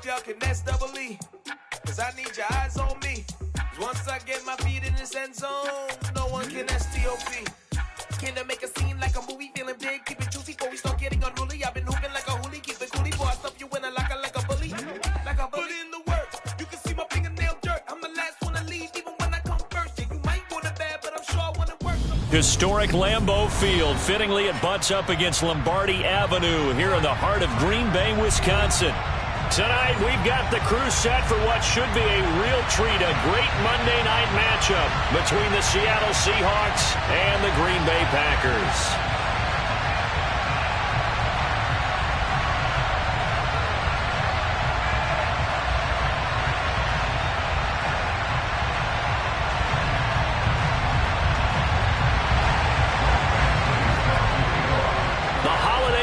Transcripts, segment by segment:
y'all can S-double-E. Cause I need your eyes on me. Once I get my feet in this end zone, no one can S-T-O-P. Can I make a scene like a movie? Feeling big, keep it juicy before we start getting unruly. I've been hooping like a hoolie, keep it coolie. Before I stuff you in a locker like a bully. Like a bully. Put in the work, you can see my fingernail dirt. I'm the last one to leave, even when I come first. Yeah, you might want it bad, but I'm sure I want it worse. Historic Lambeau Field. Fittingly, it butts up against Lombardi Avenue here in the heart of Green Bay, Wisconsin. Tonight, we've got the crew set for what should be a real treat, a great Monday night matchup between the Seattle Seahawks and the Green Bay Packers.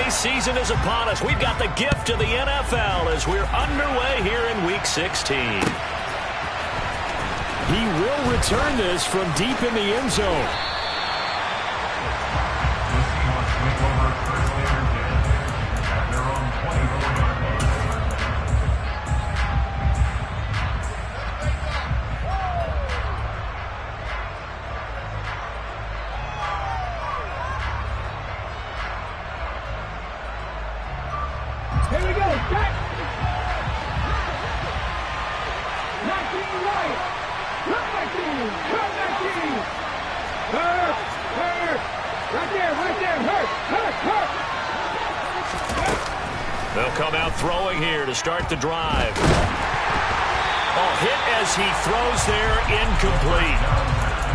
Season is upon us. We've got the gift of the NFL as we're underway here in Week 16. He will return this from deep in the end zone. They'll come out throwing here to start the drive. Oh, hit as he throws there, incomplete.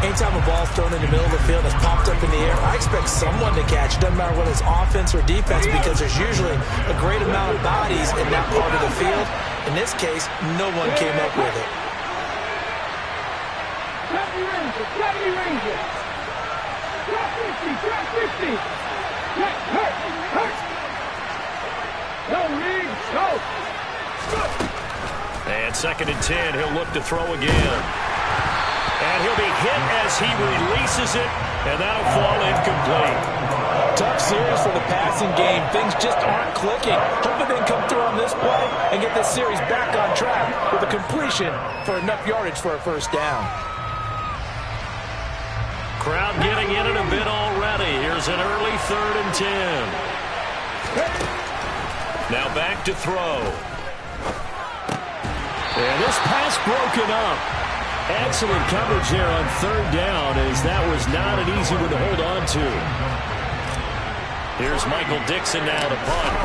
Anytime a ball's thrown in the middle of the field that's popped up in the air, I expect someone to catch it. Doesn't matter whether it's offense or defense, because there's usually a great amount of bodies in that part of the field. In this case, no one came up with it. And 2nd and 10, he'll look to throw again. And he'll be hit as he releases it, and that'll fall incomplete. Tough series for the passing game. Things just aren't clicking. Hoping they can come through on this play and get this series back on track with a completion for enough yardage for a first down. Crowd getting in it a bit already. Here's an early 3rd and 10. Now back to throw. And this pass broken up. Excellent coverage there on 3rd down, as that was not an easy one to hold on to. Here's Michael Dixon now to punt.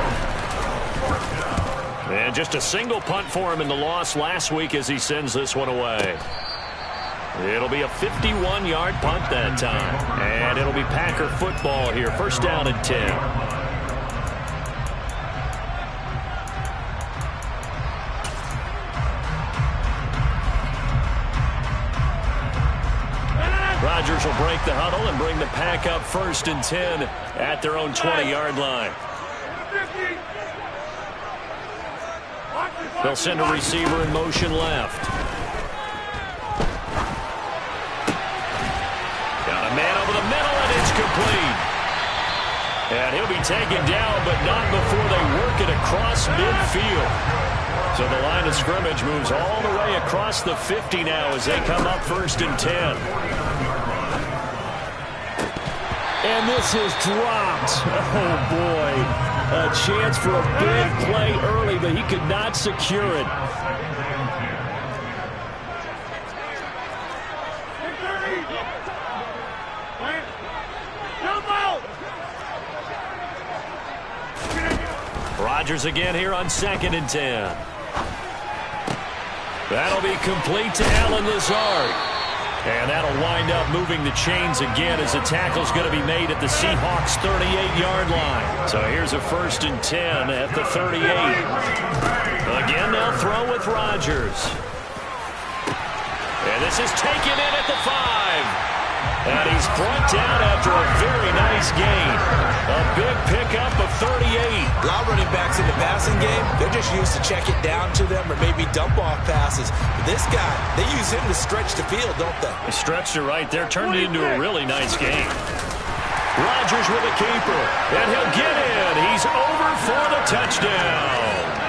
And just a single punt for him in the loss last week as he sends this one away. It'll be a 51-yard punt that time. And it'll be Packer football here. 1st down and 10. Rodgers will break the huddle and bring the Pack up 1st and 10 at their own 20-yard line. They'll send a receiver in motion left. Got a man over the middle, and it's complete. And he'll be taken down, but not before they work it across midfield. So the line of scrimmage moves all the way across the 50 now as they come up 1st and 10. And this is dropped. Oh, boy. A chance for a big play early, but he could not secure it. Rodgers again here on 2nd and 10. That'll be complete to Allen Lazard. And that'll wind up moving the chains again as the tackle's going to be made at the Seahawks' 38-yard line. So here's a 1st and 10 at the 38. Again, they'll throw with Rodgers. And this is taken in at the 5. And he's brought down after a very nice gain. A big pickup of 38. A lot of running backs in the passing game, they're just used to check it down to them or maybe dump off passes. But this guy, they use him to stretch the field, don't they? They stretched it right there, turned it into a really nice game. Rodgers with a keeper, and he'll get in. He's over for the touchdown.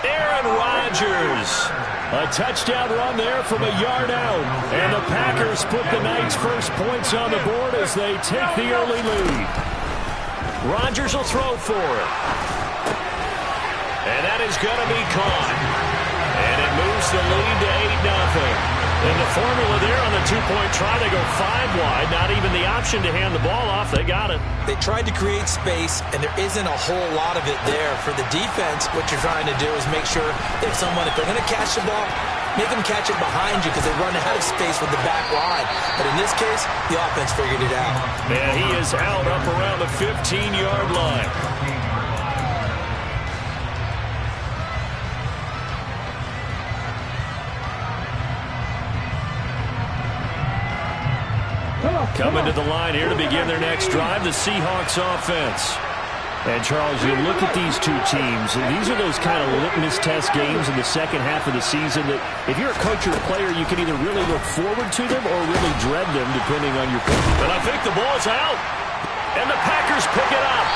Aaron Aaron Rodgers. A touchdown run there from a yard out. And the Packers put the night's first points on the board as they take the early lead. Rodgers will throw for it. And that is going to be caught. And it moves the lead to 8-0. And the formula there on the two-point try, they go 5 wide. Not even the option to hand the ball off. They got it. They tried to create space, and there isn't a whole lot of it there. For the defense, what you're trying to do is make sure that if they're going to catch the ball, make them catch it behind you because they run out of space with the back line. But in this case, the offense figured it out. And he is out up around the 15-yard line. Coming to the line here to begin their next drive, the Seahawks offense. And, Charles, you look at these two teams, and these are those kind of litmus test games in the second half of the season that if you're a coach or a player, you can either really look forward to them or really dread them, depending on your pick. But I think the ball's out, and the Packers pick it up.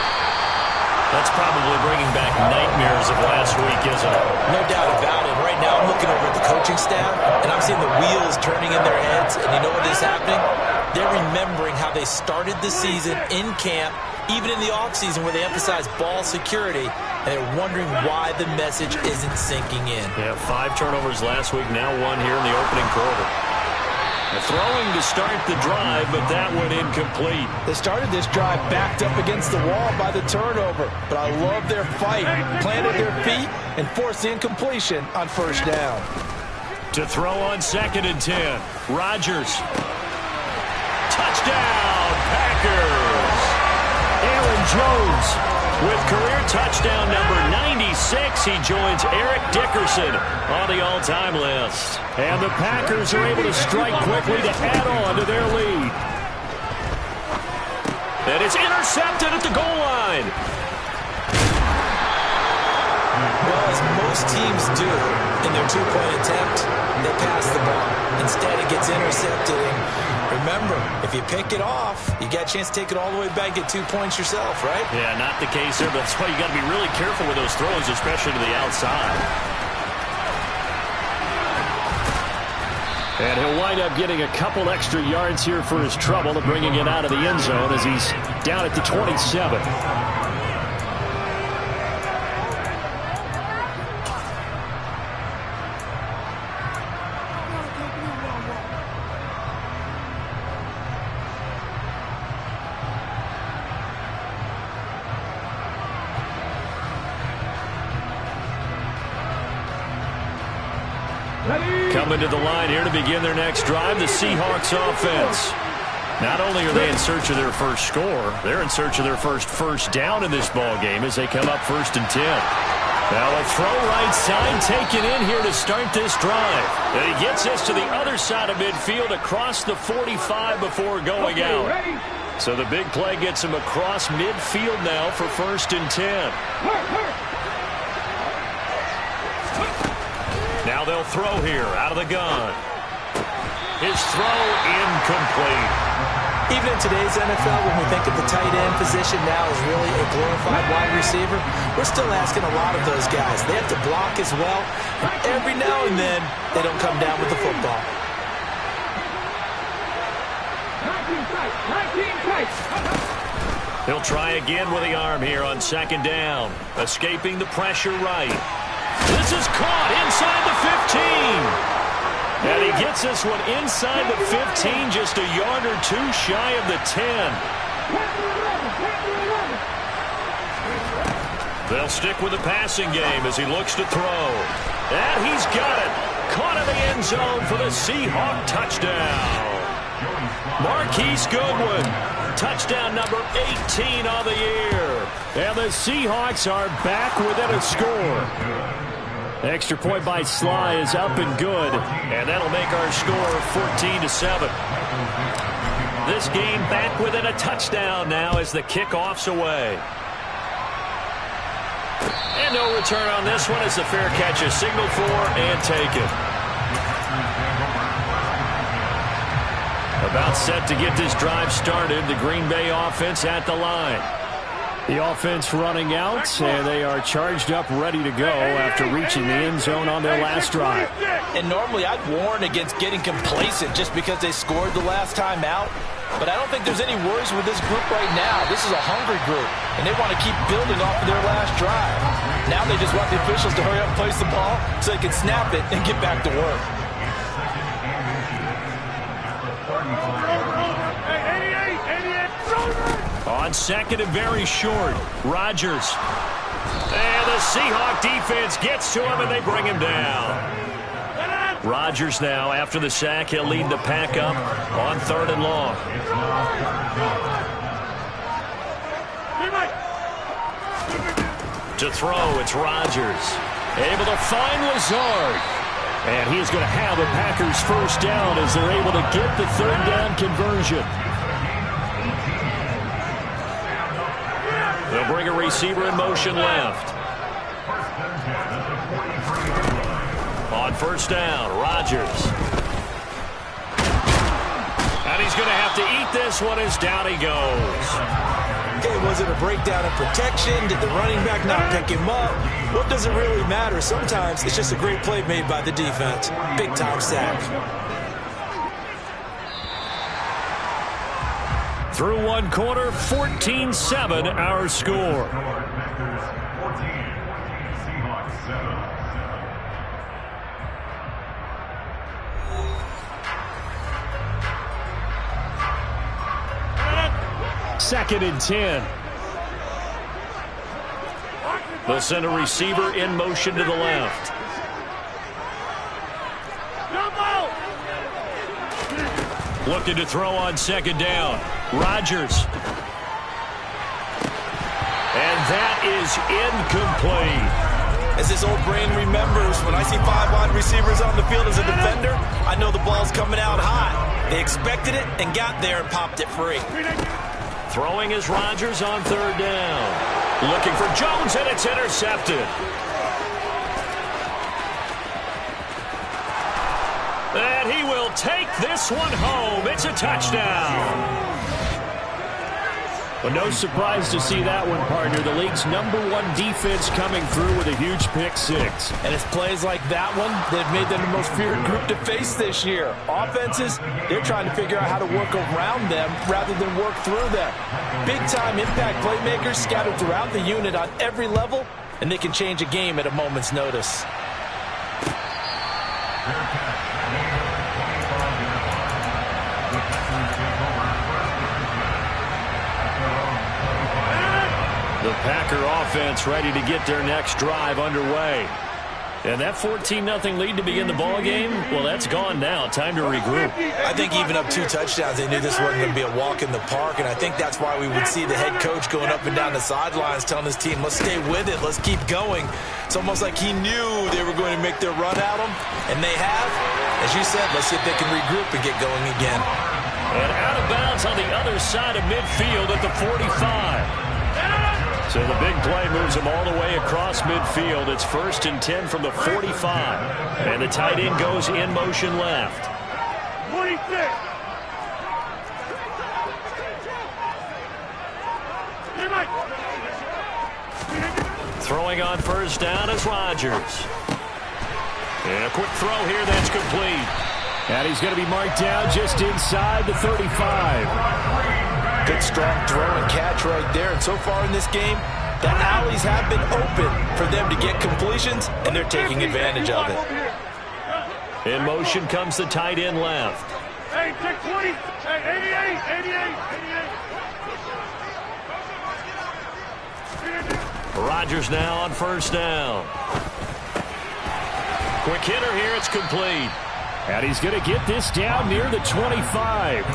That's probably bringing back nightmares of last week, isn't it? No doubt about it. Right now, I'm looking over at the coaching staff, and I'm seeing the wheels turning in their heads, and you know what is happening? They're remembering how they started the season in camp, even in the offseason where they emphasized ball security, and they're wondering why the message isn't sinking in. Yeah, 5 turnovers last week, now 1 here in the opening quarter. Throwing to start the drive, but that went incomplete. They started this drive backed up against the wall by the turnover, but I love their fight. Planted their feet and forced the incompletion on first down. To throw on 2nd and 10, Rodgers. Touchdown, Packers! Aaron Jones with career touchdown number 96. He joins Eric Dickerson on the all-time list. And the Packers are able to strike quickly to add on to their lead. And it's intercepted at the goal line. Well, as most teams do in their two-point attempt, they pass the ball. Instead, it gets intercepted. And remember, if you pick it off, you got a chance to take it all the way back, get 2 points yourself, right? Yeah, not the case there, but that's why you got to be really careful with those throws, especially to the outside. And he'll wind up getting a couple extra yards here for his trouble, bringing it out of the end zone as he's down at the 27. Coming to the line here to begin their next drive, the Seahawks offense. Not only are they in search of their first score, they're in search of their first down in this ball game as they come up 1st and 10. Now a throw right side taken in here to start this drive. And he gets this to the other side of midfield across the 45 before going out. So the big play gets him across midfield now for 1st and 10. Now they'll throw here out of the gun. His throw incomplete. Even in today's NFL, when we think of the tight end position now as really a glorified wide receiver, we're still asking a lot of those guys. They have to block as well, and every now and then they don't come down with the football. He'll try again with the arm here on 2nd down. Escaping the pressure right. This is caught inside the 15. And he gets this one inside the 15, just a yard or 2 shy of the 10. They'll stick with the passing game as he looks to throw. And he's got it. Caught in the end zone for the Seahawk touchdown. Marquise Goodwin, touchdown number 18 on the year. And the Seahawks are back within a score. Extra point by Sly is up and good, and that'll make our score 14-7. This game back within a touchdown now as the kickoff's away. And no return on this one as the fair catch is signaled for and taken. About set to get this drive started, the Green Bay offense at the line. The offense running out, and they are charged up, ready to go after reaching the end zone on their last drive. And normally I'd warn against getting complacent just because they scored the last time out. But I don't think there's any worries with this group right now. This is a hungry group, and they want to keep building off of their last drive. Now they just want the officials to hurry up and place the ball so they can snap it and get back to work. On second and very short, Rodgers. And the Seahawk defense gets to him, and they bring him down. Rodgers now, after the sack, he'll lead the pack up on 3rd and long. To throw, it's Rodgers. Able to find Lazard. And he's going to have the Packers first down as they're able to get the 3rd down conversion. They'll bring a receiver in motion left. On 1st down, Rodgers. And he's going to have to eat this one as down he goes. Okay, was it a breakdown in protection? Did the running back not pick him up? What does it really matter? Sometimes it's just a great play made by the defense. Big-time sack. Through one quarter, 14-7 our score. Second and 10. They'll send a receiver in motion to the left. Looking to throw on 2nd down. Rodgers. And that is incomplete. As this old brain remembers, when I see 5 wide receivers on the field as a defender, I know the ball's coming out high. They expected it and got there and popped it free. Throwing is Rodgers on 3rd down. Looking for Jones, and it's intercepted. And he will take this one home. It's a touchdown. But no surprise to see that one, partner. The league's #1 defense coming through with a huge pick 6. And it's plays like that one that have made them the most feared group to face this year. Offenses, they're trying to figure out how to work around them rather than work through them. Big-time impact playmakers scattered throughout the unit on every level, and they can change a game at a moment's notice. The Packer offense ready to get their next drive underway. And that 14-0 lead to begin the ball game, well, that's gone now. Time to regroup. I think even up 2 touchdowns, they knew this wasn't going to be a walk in the park, and I think that's why we would see the head coach going up and down the sidelines telling his team, let's stay with it, let's keep going. It's almost like he knew they were going to make their run at him, and they have. As you said, let's see if they can regroup and get going again. And out of bounds on the other side of midfield at the 45. So the big play moves him all the way across midfield. It's 1st and 10 from the 45. And the tight end goes in motion left. 26. Throwing on 1st down is Rodgers. And a quick throw here that's complete. And he's going to be marked down just inside the 35. Good strong throw and catch right there. And so far in this game, the alleys have been open for them to get completions, and they're taking advantage of it. In motion comes the tight end left. Hey, 620. Hey, 88. Rodgers now on 1st down. Quick hitter here, it's complete. And he's going to get this down near the 25.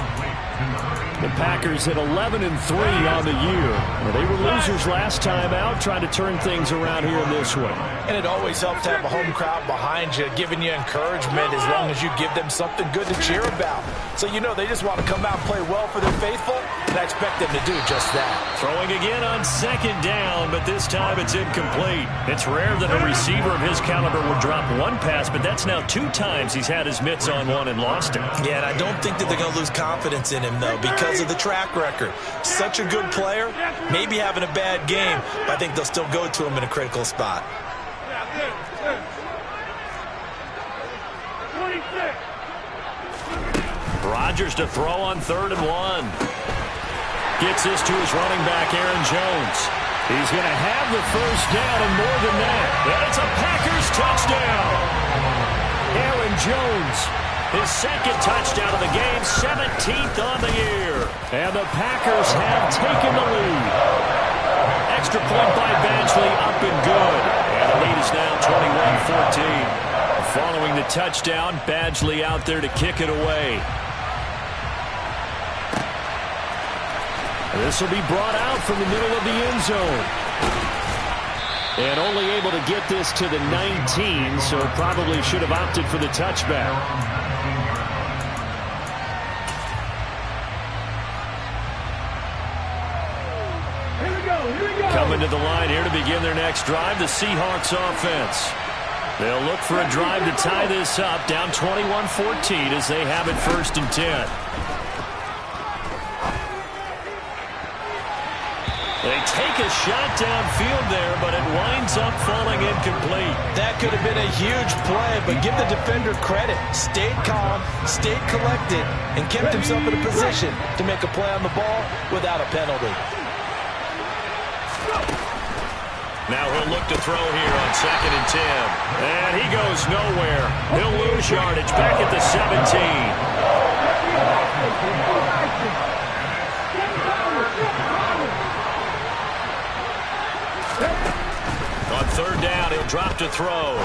The Packers at 11-3 on the year. Well, they were losers last time out, trying to turn things around here in this one. And it always helps to have a home crowd behind you, giving you encouragement as long as you give them something good to cheer about. So you know they just want to come out and play well for their faithful, and I expect them to do just that. Throwing again on second down, but this time it's incomplete. It's rare that a receiver of his caliber would drop one pass, but that's now 2 times he's had his mitts on one and lost it. Yeah, and I don't think that they're going to lose confidence in him, though, because of the track record. Such a good player, maybe having a bad game, but I think they'll still go to him in a critical spot. Rodgers to throw on 3rd and 1. Gets this to his running back, Aaron Jones. He's going to have the first down and more than that. And it's a Packers touchdown. Aaron Jones, his 2nd touchdown of the game, 17th on the year. And the Packers have taken the lead. Extra point by Badgley, up and good. And the lead is now 21-14. Following the touchdown, Badgley out there to kick it away. This will be brought out from the middle of the end zone. And only able to get this to the 19, so probably should have opted for the touchback. Coming to the line here to begin their next drive, the Seahawks offense. They'll look for a drive to tie this up, down 21-14 as they have it 1st and 10. They take a shot downfield there, but it winds up falling incomplete. That could have been a huge play, but give the defender credit. Stayed calm, stayed collected, and kept himself in a position to make a play on the ball without a penalty. Now he'll look to throw here on 2nd and 10. And he goes nowhere. He'll lose yardage back at the 17. On 3rd down, he'll drop to throw.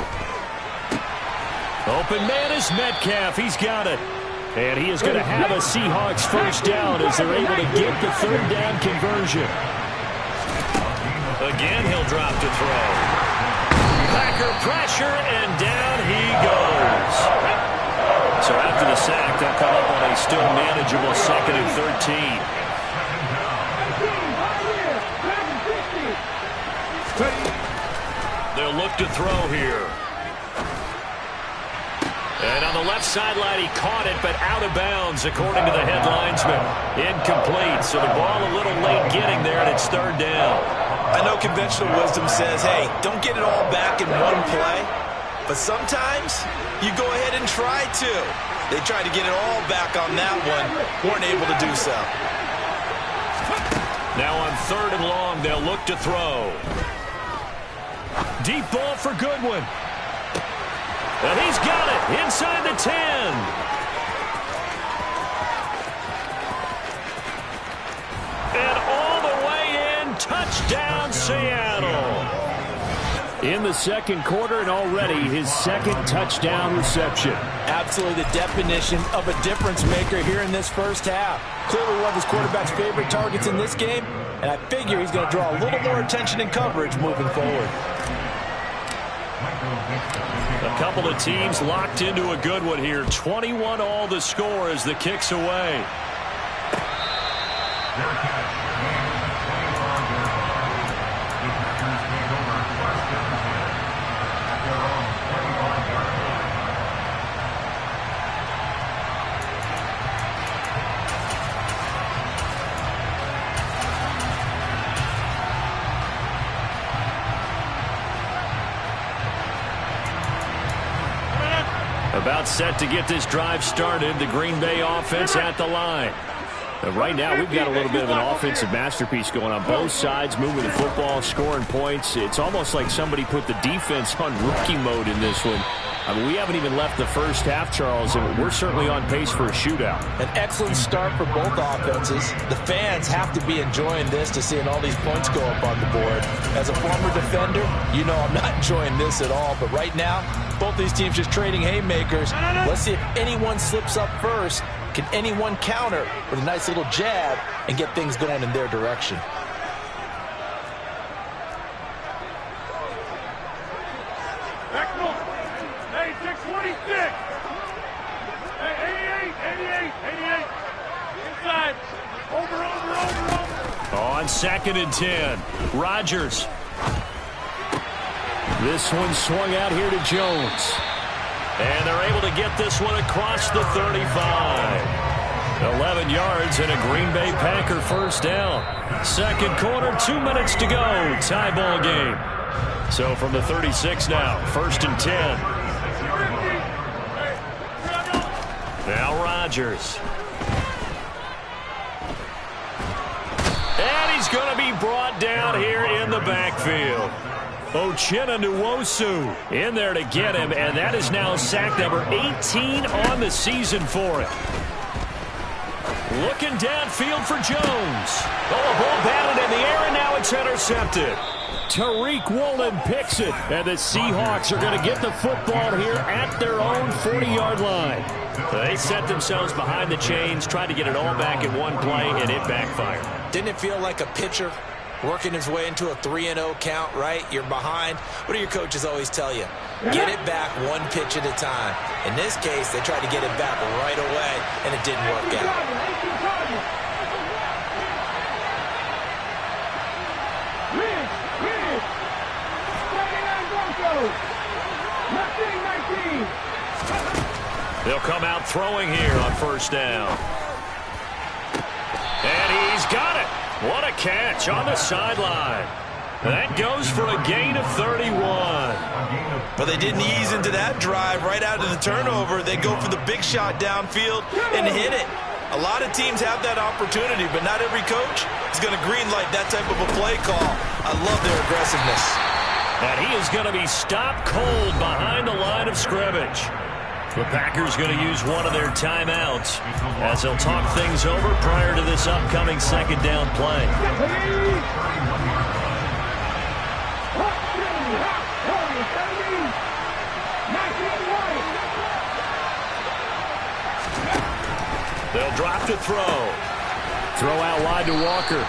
Open man is Metcalf. He's got it. And he is going to have a Seahawks first down as they're able to get the 3rd down conversion. Again, he'll drop to throw. Packer pressure, and down he goes. So after the sack, they'll come up on a still manageable 2nd and 13. They'll look to throw here. And on the left sideline, he caught it, but out of bounds, according to the head linesman. Incomplete, so the ball a little late getting there, and it's 3rd down. I know conventional wisdom says, hey, don't get it all back in one play. But sometimes you go ahead and try to. They tried to get it all back on that one, weren't able to do so. Now on 3rd and long, they'll look to throw. Deep ball for Goodwin. And he's got it inside the 10. And all the way in, touchdown Seattle. In the 2nd quarter, and already his 2nd touchdown reception. Absolutely the definition of a difference maker here in this first half. Clearly one of his quarterback's favorite targets in this game, and I figure he's going to draw a little more attention and coverage moving forward. A couple of teams locked into a good one here. 21 all the score as the kick's away. About set to get this drive started. The Green Bay offense at the line. Right now, we've got a little bit of an offensive masterpiece going on both sides, moving the football, scoring points. It's almost like somebody put the defense on rookie mode in this one. I mean, we haven't even left the first half, Charles, and we're certainly on pace for a shootout. An excellent start for both offenses. The fans have to be enjoying this to seeing all these points go up on the board. As a former defender, you know I'm not enjoying this at all. But right now, both these teams just trading haymakers. Let's see if anyone slips up first. Can anyone counter with a nice little jab and get things going in their direction? On 2nd and 10, Rodgers. This one swung out here to Jones. And they're able to get this one across the 35. 11 yards and a Green Bay Packer first down. Second quarter, 2 minutes to go. Tie ball game. So from the 36 now, 1st and 10. Now Rodgers. And he's going to be brought down here in the backfield. Uchenna Nwosu in there to get him, and that is now sack number 18 on the season for him. Looking downfield for Jones. Oh, a ball batted in the air, and now it's intercepted. Tariq Woolen picks it, and the Seahawks are going to get the football here at their own 40-yard line. They set themselves behind the chains, tried to get it all back in one play, and it backfired. Didn't it feel like a pitcher working his way into a 3-0 count, right? You're behind. What do your coaches always tell you? Get it back one pitch at a time. In this case, they tried to get it back right away, and it didn't work out. They'll come out throwing here on first down. And he's got it. What a catch on the sideline. That goes for a gain of 31. But they didn't ease into that drive right out of the turnover. They go for the big shot downfield and hit it. A lot of teams have that opportunity, but not every coach is going to greenlight that type of a play call. I love their aggressiveness. And he is going to be stopped cold behind the line of scrimmage. The Packers going to use one of their timeouts as they'll talk things over prior to this upcoming second down play. They'll drop to throw. Throw out wide to Walker.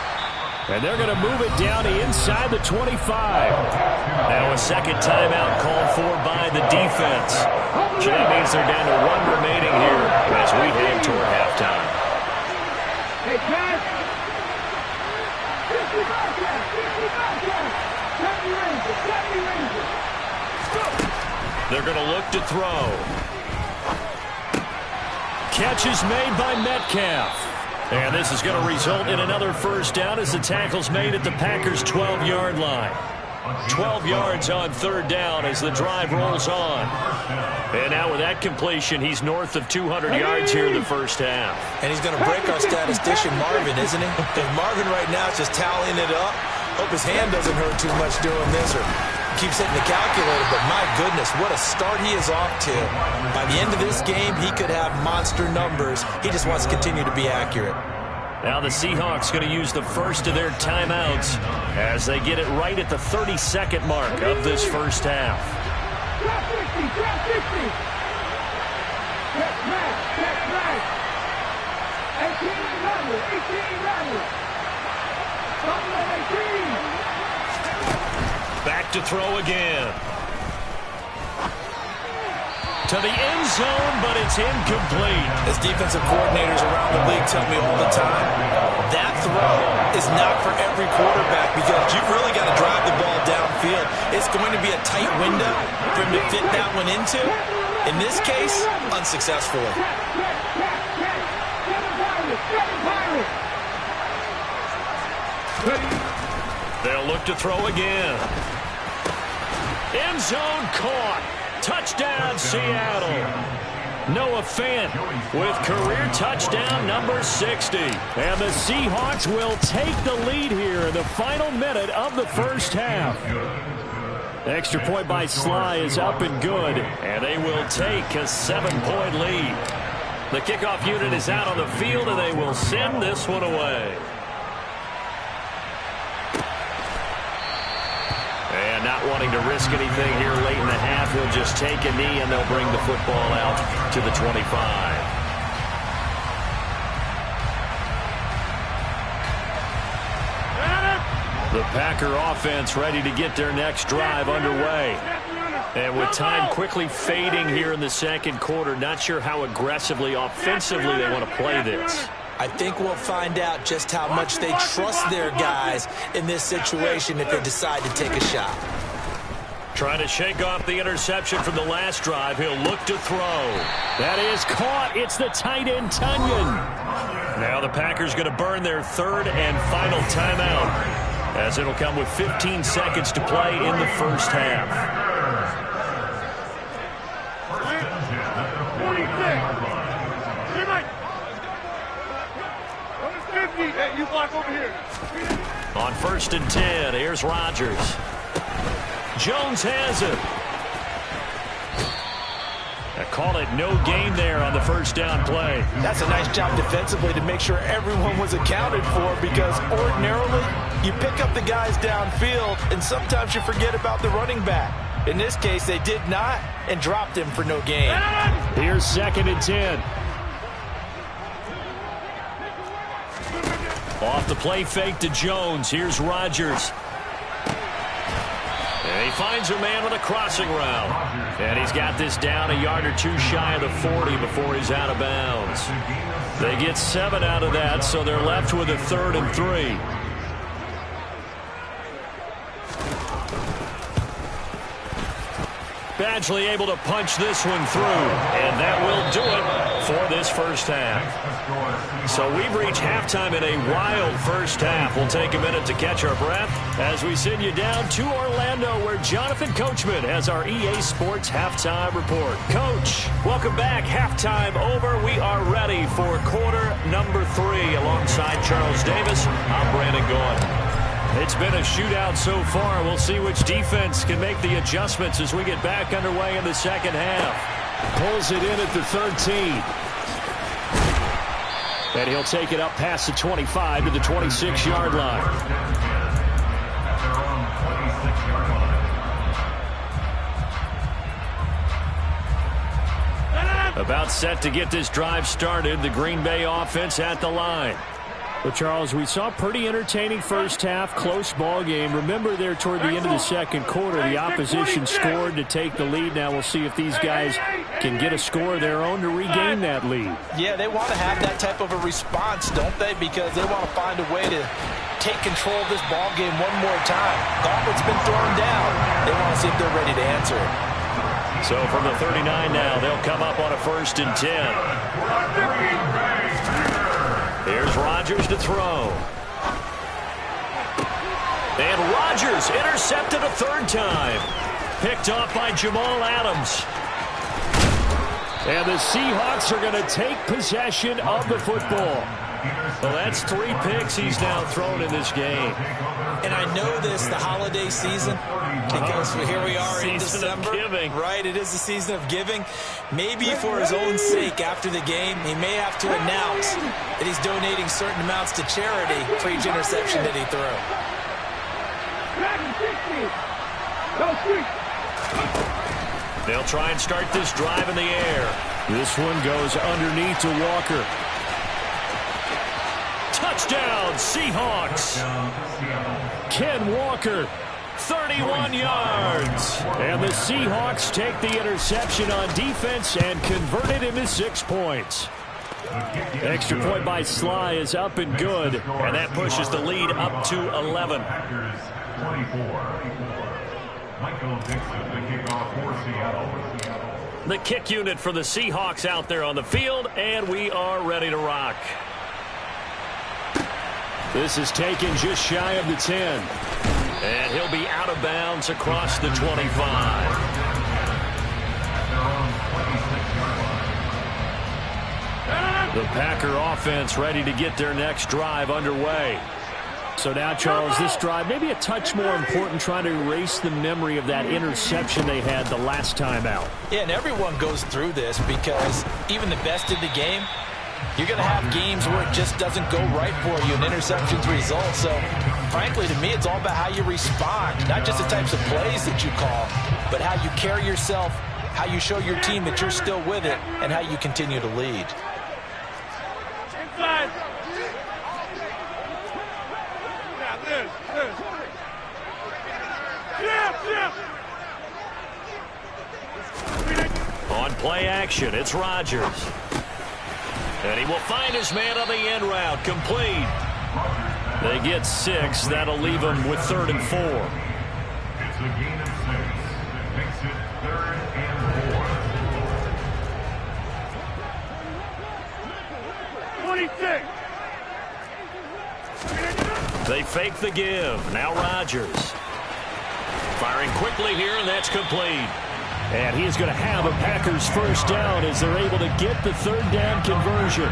And they're going to move it down to inside the 25. Now a second timeout called for by the defense. So that means they're down to one remaining here as we head toward halftime. They're going to look to throw. Catch is made by Metcalf. And this is going to result in another first down as the tackle's made at the Packers' 12-yard line. 12 yards on third down as the drive rolls on. And now with that completion, he's north of 200 yards here in the first half. And he's going to break our statistician Marvin, isn't he? And Marvin right now is just tallying it up. Hope his hand doesn't hurt too much doing this or keeps hitting the calculator, but my goodness, what a start he is off to. By the end of this game, he could have monster numbers. He just wants to continue to be accurate. Now the Seahawks going to use the first of their timeouts as they get it right at the 32nd mark of this first half. Back to throw again. To the end zone, but it's incomplete. As defensive coordinators around the league tell me all the time, that throw is not for every quarterback because you've really got to drive the ball downfield. It's going to be a tight window for him to fit that one into. In this case, unsuccessfully. They'll look to throw again. End zone caught. Touchdown, Seattle. Noah Fant with career touchdown number 60. And the Seahawks will take the lead here in the final minute of the first half. Extra point by Sly is up and good, and they will take a 7-point lead. The kickoff unit is out on the field, and they will send this one away. And not wanting to risk anything here late in the half, he'll just take a knee and they'll bring the football out to the 25. The Packer offense ready to get their next drive underway. And with time quickly fading here in the second quarter, not sure how aggressively, offensively they want to play this. I think we'll find out just how much they trust their guys in this situation if they decide to take a shot. Trying to shake off the interception from the last drive. He'll look to throw. That is caught. It's the tight end, Tunyon. Now the Packers going to burn their third and final timeout, as it'll come with 15 seconds to play in the first half. On 1st and 10, here's Rodgers. Jones has it. I call it no gain there on the first down play. That's a nice job defensively to make sure everyone was accounted for, because ordinarily you pick up the guys downfield and sometimes you forget about the running back. In this case, they did not and dropped him for no gain. Here's 2nd and 10. Off the play fake to Jones. Here's Rodgers. And he finds a man with a crossing route. And he's got this down a yard or two shy of the 40 before he's out of bounds. They get 7 out of that, so they're left with a 3rd and 3. Badgley able to punch this one through, and that will do it for this first half. So we've reached halftime in a wild first half. We'll take a minute to catch our breath as we send you down to Orlando, where Jonathan Coachman has our EA Sports Halftime Report. Coach, welcome back. Halftime over. We are ready for quarter number 3. Alongside Charles Davis, I'm Brandon Gaudin. It's been a shootout so far. We'll see which defense can make the adjustments as we get back underway in the second half. Pulls it in at the 13. And he'll take it up past the 25 to the 26-yard line. About set to get this drive started. The Green Bay offense at the line. Well, Charles, we saw pretty entertaining first half, close ball game. Remember there toward the end of the second quarter, the opposition scored to take the lead. Now we'll see if these guys can get a score of their own to regain that lead. Yeah, they want to have that type of a response, don't they? Because they want to find a way to take control of this ball game one more time. Gauntlet's been thrown down. They want to see if they're ready to answer it. So from the 39 now, they'll come up on a 1st and 10. Here's Rodgers to throw. And Rodgers intercepted a 3rd time. Picked off by Jamal Adams. And the Seahawks are going to take possession of the football. Well, that's 3 picks he's now thrown in this game. And I know this, the holiday season, because here we are in December. Giving. Right, it is the season of giving. Maybe for his own sake after the game, he may have to announce that he's donating certain amounts to charity for each interception that he threw. They'll try and start this drive in the air. This one goes underneath to Walker. Touchdown, Seahawks. Ken Walker, 31 yards. And the Seahawks take the interception on defense and convert it into 6 points. Extra point by Sly is up and good, and that pushes the lead up to 11. The kick unit for the Seahawks out there on the field, and we are ready to rock. This is taken just shy of the 10. And he'll be out of bounds across the 25. The Packer offense ready to get their next drive underway. So now, Charles, this drive maybe a touch more important, trying to erase the memory of that interception they had the last time out. Yeah, and everyone goes through this because even the best in the game, you're going to have games where it just doesn't go right for you and interceptions result. So, frankly, to me, it's all about how you respond, not just the types of plays that you call, but how you carry yourself, how you show your team that you're still with it, and how you continue to lead. Inside. On play action, it's Rodgers. And he will find his man on the end route. Complete. They get 6. That'll leave them with 3rd and 4. It's a gain of 6. Makes it 3rd and 4. 26. They fake the give. Now Rodgers. Firing quickly here, and that's complete. And he is going to have a Packers first down as they're able to get the 3rd down conversion.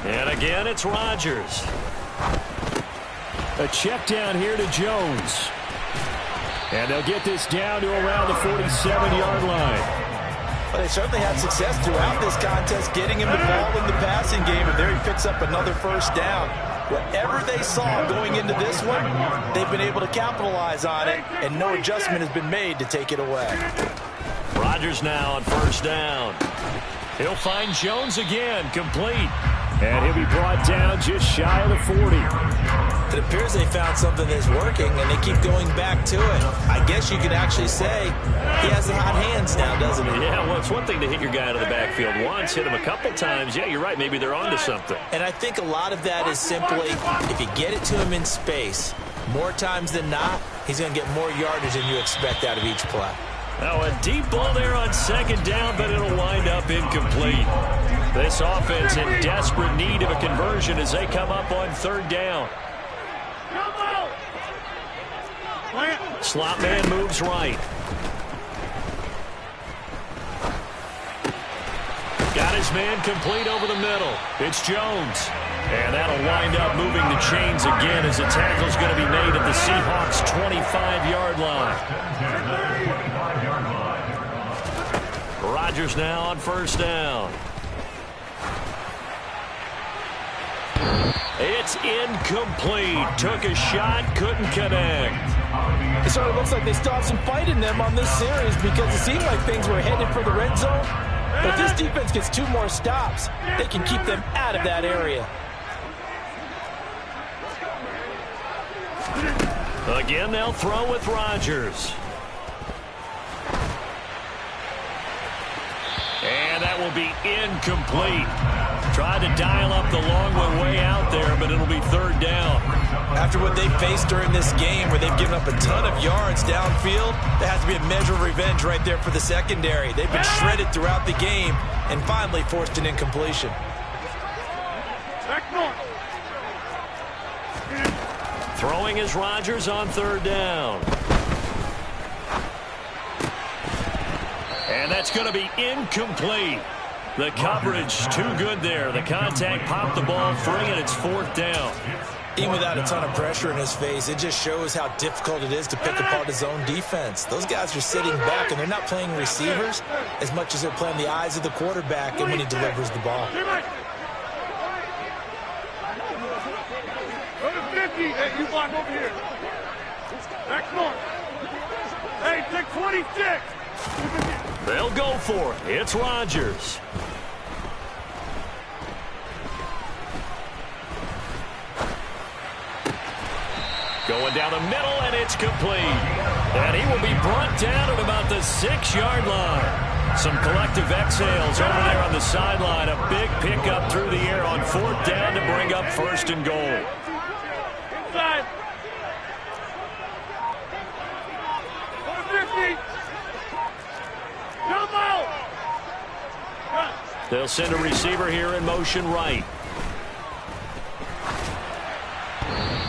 And again, it's Rodgers. A check down here to Jones. And they'll get this down to around the 47-yard line. Well, they certainly had success throughout this contest getting him the ball in the passing game, and there he picks up another first down. Whatever they saw going into this one, they've been able to capitalize on it, and no adjustment has been made to take it away. Rodgers now on first down. He'll find Jones again, complete. And he'll be brought down just shy of the 40. It appears they found something that's working, and they keep going back to it. I guess you could actually say he has the hot hands now, doesn't he? Yeah, well, it's one thing to hit your guy out of the backfield once, hit him a couple times. Yeah, you're right. Maybe they're onto something. And I think a lot of that is simply if you get it to him in space, more times than not, he's going to get more yardage than you expect out of each play. Now a deep ball there on 2nd down, but it'll wind up incomplete. This offense in desperate need of a conversion as they come up on 3rd down. Slot man moves right. Got his man complete over the middle. It's Jones. And that'll wind up moving the chains again as the tackle's going to be made at the Seahawks' 25-yard line. Rodgers now on first down. It's incomplete. Took a shot, couldn't connect. It sort of looks like they still have some fight in them on this series because it seemed like things were headed for the red zone. But if this defense gets 2 more stops, they can keep them out of that area. Again, they'll throw with Rodgers. And that will be incomplete. Tried to dial up the long way out there, but it'll be 3rd down. After what they faced during this game where they've given up a ton of yards downfield, there has to be a measure of revenge right there for the secondary. They've been shredded throughout the game and finally forced an incompletion. Throwing is Rodgers on 3rd down. And that's going to be incomplete. The coverage too good there. The contact popped the ball free, and it's 4th down. Even without a ton of pressure in his face, it just shows how difficult it is to pick apart his own defense. Those guys are sitting back, and they're not playing receivers as much as they're playing the eyes of the quarterback and when he delivers the ball. Go to 50. Hey, you block over here. Next one. Hey, take 26. They'll go for it. It's Rodgers. Going down the middle, and it's complete. And he will be brought down at about the 6-yard line. Some collective exhales over there on the sideline. A big pickup through the air on 4th down to bring up 1st and goal. Inside. Go to 50. Jump out. They'll send a receiver here in motion right.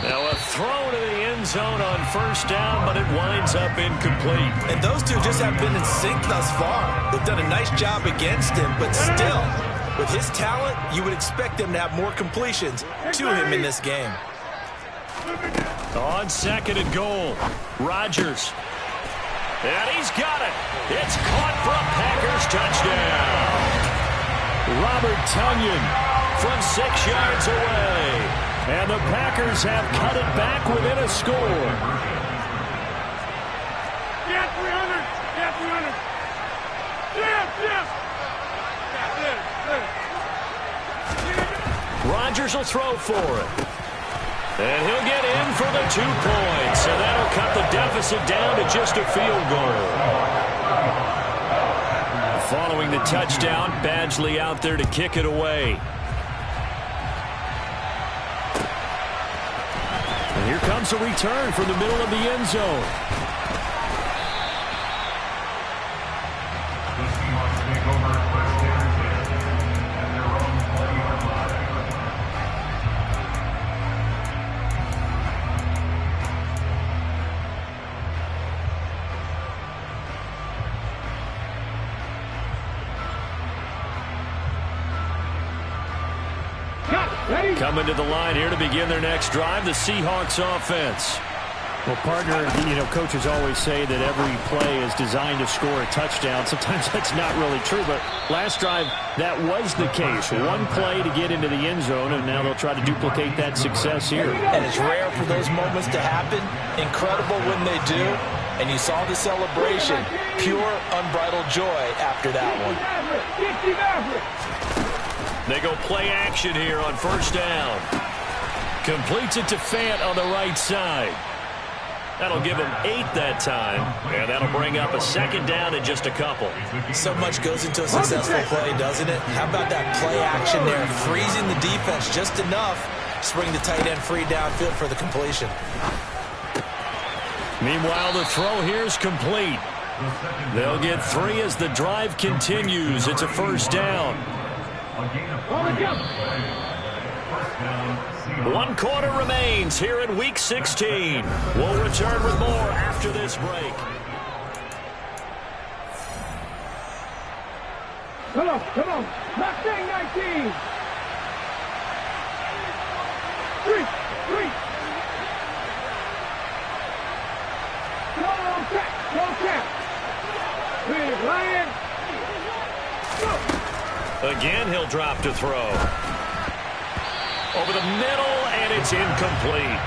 Now a throw to the end zone on 1st down, but it winds up incomplete. And those two just haven't been in sync thus far. They've done a nice job against him, but still, with his talent, you would expect them to have more completions to him in this game. On 2nd and goal, Rodgers. And he's got it. It's caught for a Packers touchdown. Robert Tonyan from 6 yards away. And the Packers have cut it back within a score. Yeah, 300. Yeah, 300. Yeah. Rodgers will throw for it. And he'll get in for the 2 points. And that'll cut the deficit down to just a field goal. Following the touchdown, Badgley out there to kick it away. And here comes a return from the middle of the end zone. Coming to the line here to begin their next drive, the Seahawks offense. Well, partner, coaches always say that every play is designed to score a touchdown. Sometimes that's not really true, but last drive, that was the case. One play to get into the end zone, and now they'll try to duplicate that success here. And it's rare for those moments to happen. Incredible when they do. And you saw the celebration. Pure, unbridled joy after that one. They go play action here on first down. Completes it to Fant on the right side. That'll give him 8 that time, and that'll bring up a second down in just a couple. So much goes into a successful play, doesn't it? How about that play action there, freezing the defense just enough to bring the tight end free downfield for the completion. Meanwhile, the throw here is complete. They'll get 3 as the drive continues. It's a first down. 1 quarter remains here in Week 16. We'll return with more after this break. Come on. Mustang 19. 3. No tap. Big Lion. Go. Again, he'll drop to throw. Over the middle, and it's incomplete.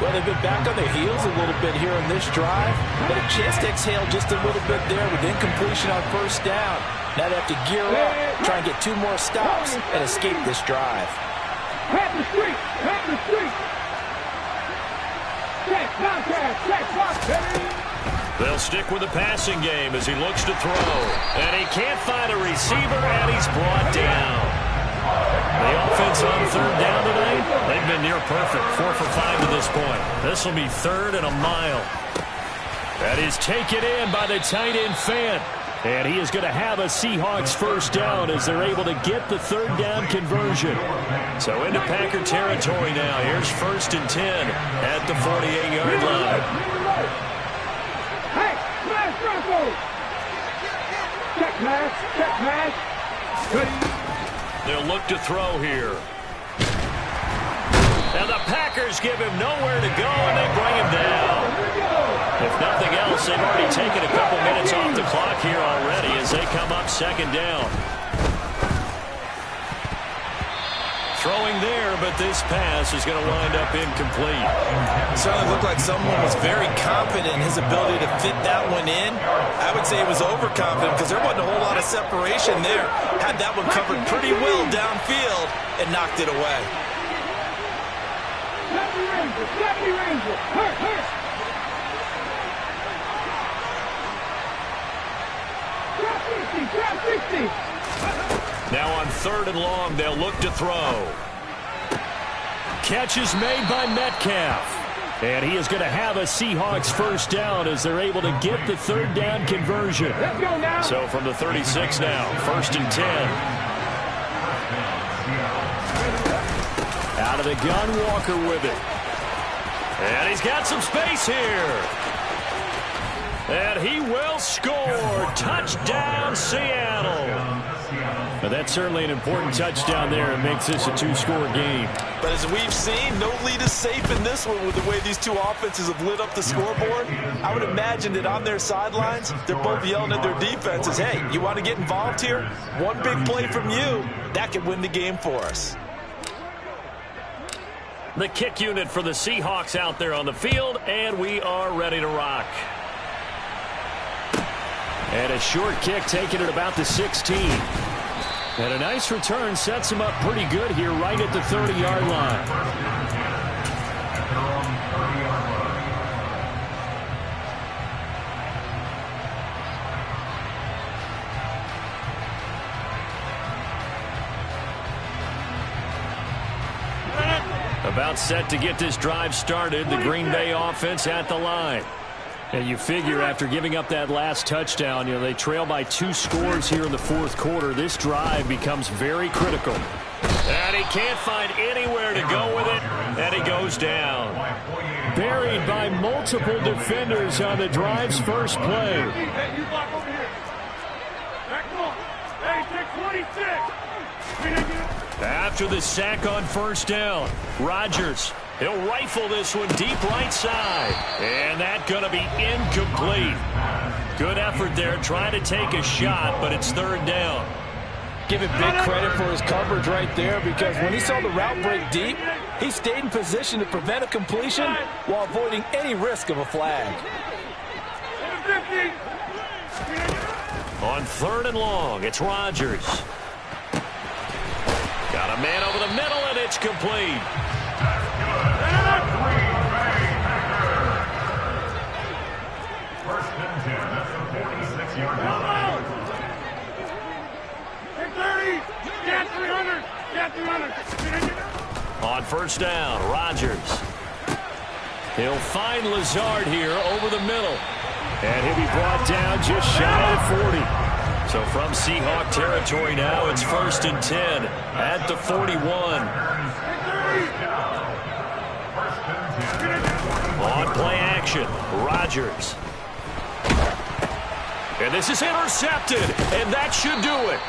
Well, they've been back on their heels a little bit here in this drive, but a chance to exhale just a little bit there with incompletion on first down. Now they have to gear up, try and get 2 more stops, and escape this drive. Pat the street. They'll stick with the passing game as he looks to throw. And he can't find a receiver, and he's brought down. The offense on third down tonight, they've been near perfect, 4 for 5 to this point. This will be 3rd and a mile. That is taken in by the tight end Fant. And he is going to have a Seahawks first down as they're able to get the third down conversion. So into Packer territory now. Here's 1st and 10 at the 48-yard line. Hey, smash Bronco! Check pass. They'll look to throw here. And the Packers give him nowhere to go, and they bring him down. If nothing else, they've already taken a couple minutes off the clock here already as they come up 2nd down. Throwing there, but this pass is going to wind up incomplete. It certainly looked like someone was very confident in his ability to fit that one in. I would say he was overconfident because there wasn't a whole lot of separation there. Had that one covered pretty well downfield and knocked it away. Deputy Ranger. Hurt. Grab 60. Now on 3rd and long, they'll look to throw. Catch is made by Metcalf. And he is going to have a Seahawks first down as they're able to get the third down conversion. Let's go now. So from the 36 now, 1st and 10. Out of the gun, Walker with it. And he's got some space here. And he will score. Touchdown, Seattle. But that's certainly an important touchdown there. It makes this a 2-score game. But as we've seen, no lead is safe in this one with the way these 2 offenses have lit up the scoreboard. I would imagine that on their sidelines, they're both yelling at their defenses, hey, you want to get involved here? One big play from you, that could win the game for us. The kick unit for the Seahawks out there on the field, and we are ready to rock. And a short kick taken at about the 16. And a nice return sets him up pretty good here right at the 30-yard line. About set to get this drive started. The Green Bay offense at the line. And you figure after giving up that last touchdown, they trail by 2 scores here in the fourth quarter. This drive becomes very critical. And he can't find anywhere to go with it, and he goes down. Buried by multiple defenders on the drive's first play. Hey, you block over here. Back on. Hey, take 26. After the sack on first down, Rodgers, he'll rifle this one deep right side. And that's going to be incomplete. Good effort there trying to take a shot, but it's third down. Give him big credit for his coverage right there, because when he saw the route break deep, he stayed in position to prevent a completion while avoiding any risk of a flag. On third and long, it's Rodgers. Got a man over the middle, and it's complete. First and 10 at the 46-yard line. 30. Get 300. Get 300. On first down, Rodgers. He'll find Lazard here over the middle. And he'll be brought down just shy of 40. So from Seahawk territory now, it's first and 10 at the 41. On play action, Rodgers. And this is intercepted, and that should do it.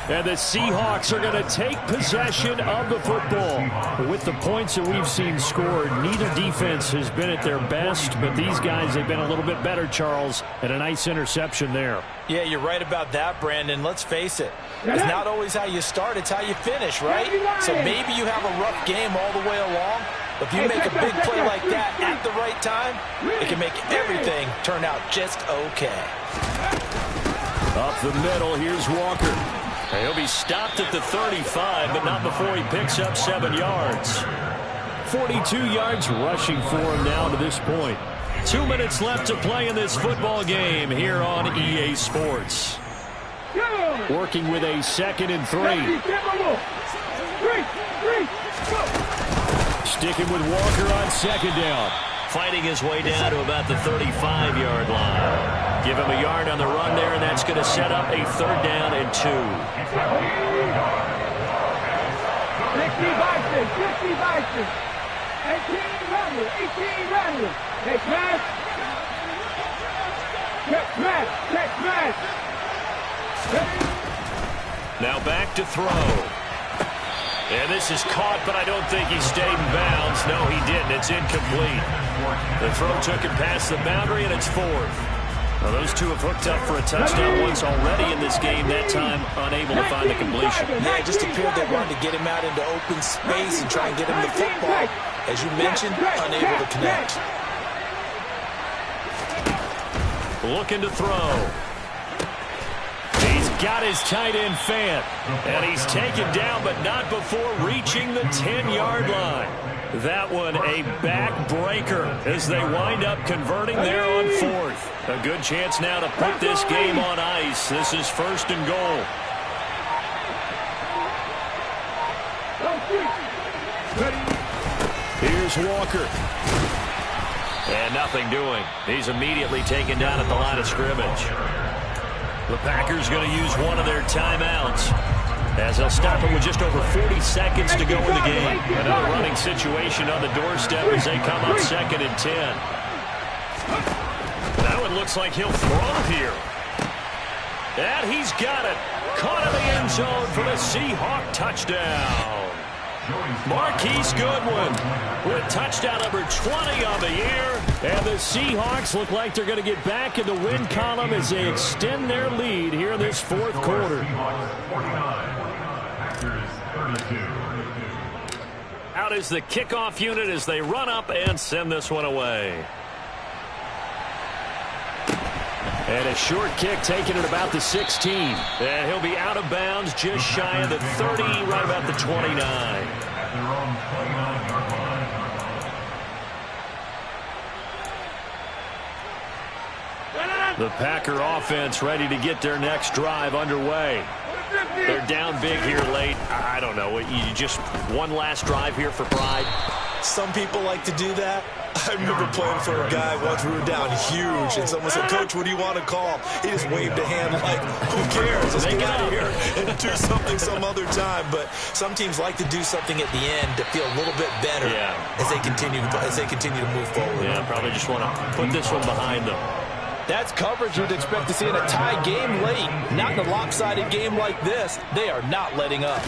And the Seahawks are going to take possession of the football. With the points that we've seen scored, neither defense has been at their best, but these guys have been a little bit better, Charles, and a nice interception there. Yeah, you're right about that, Brandon. Let's face it. It's not always how you start, it's how you finish, right? So maybe you have a rough game all the way along, but if you make a big play like that at the right time, it can make everything turn out just okay. Up the middle, here's Walker. He'll be stopped at the 35, but not before he picks up 7 yards. 42 yards rushing for him now to this point. 2 minutes left to play in this football game here on EA Sports. Working with a 2nd and 3. Sticking with Walker on 2nd down. Fighting his way down to about the 35-yard line. Give him a yard on the run there, and that's going to set up a 3rd down and 2. 50 Bison, 50 Bison. 18 runners, 18 runners. Take pass. Check pass, check pass. Now back to throw. And this is caught, but I don't think he stayed in bounds. No, he didn't. It's incomplete. The throw took him past the boundary, and it's 4th. Now, those two have hooked up for a touchdown once already in this game, that time unable to find the completion. Yeah, it just appeared they wanted to get him out into open space and try and get him the football. As you mentioned, unable to connect. Looking to throw. He's got his tight end fan, and he's taken down, but not before reaching the 10-yard line. That one a backbreaker as they wind up converting there on 4th. A good chance now to put this game on ice. This is 1st and goal. Here's Walker. And nothing doing. He's immediately taken down at the line of scrimmage. The Packers going to use one of their timeouts as they'll stop it with just over 40 seconds to go in the game. Another running situation on the doorstep as they come up 2nd and 10. Now it looks like he'll throw here. And he's got it. Caught in the end zone for the Seahawk touchdown. Marquise Goodwin with touchdown number 20 on the year. And the Seahawks look like they're going to get back in the win column as they extend their lead here in this 4th quarter. Out is the kickoff unit as they run up and send this one away. And a short kick taken at about the 16. And he'll be out of bounds just shy of the 30, right about the 29. The Packer offense ready to get their next drive underway. They're down big here late. I don't know. You just one last drive here for pride. Some people like to do that. I remember playing for a guy once. We were down huge, and someone said, "Coach, what do you want to call?" He just waved a hand like, "Who cares? Let's get out of here and do something some other time." But some teams like to do something at the end to feel a little bit better as they continue to move forward. Yeah, probably just want to put this one behind them. That's coverage you'd expect to see in a tie game late. Not in a lopsided game like this. They are not letting up.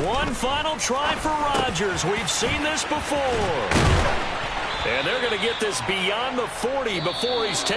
One final try for Rodgers. We've seen this before. And they're going to get this beyond the 40 before he's taken.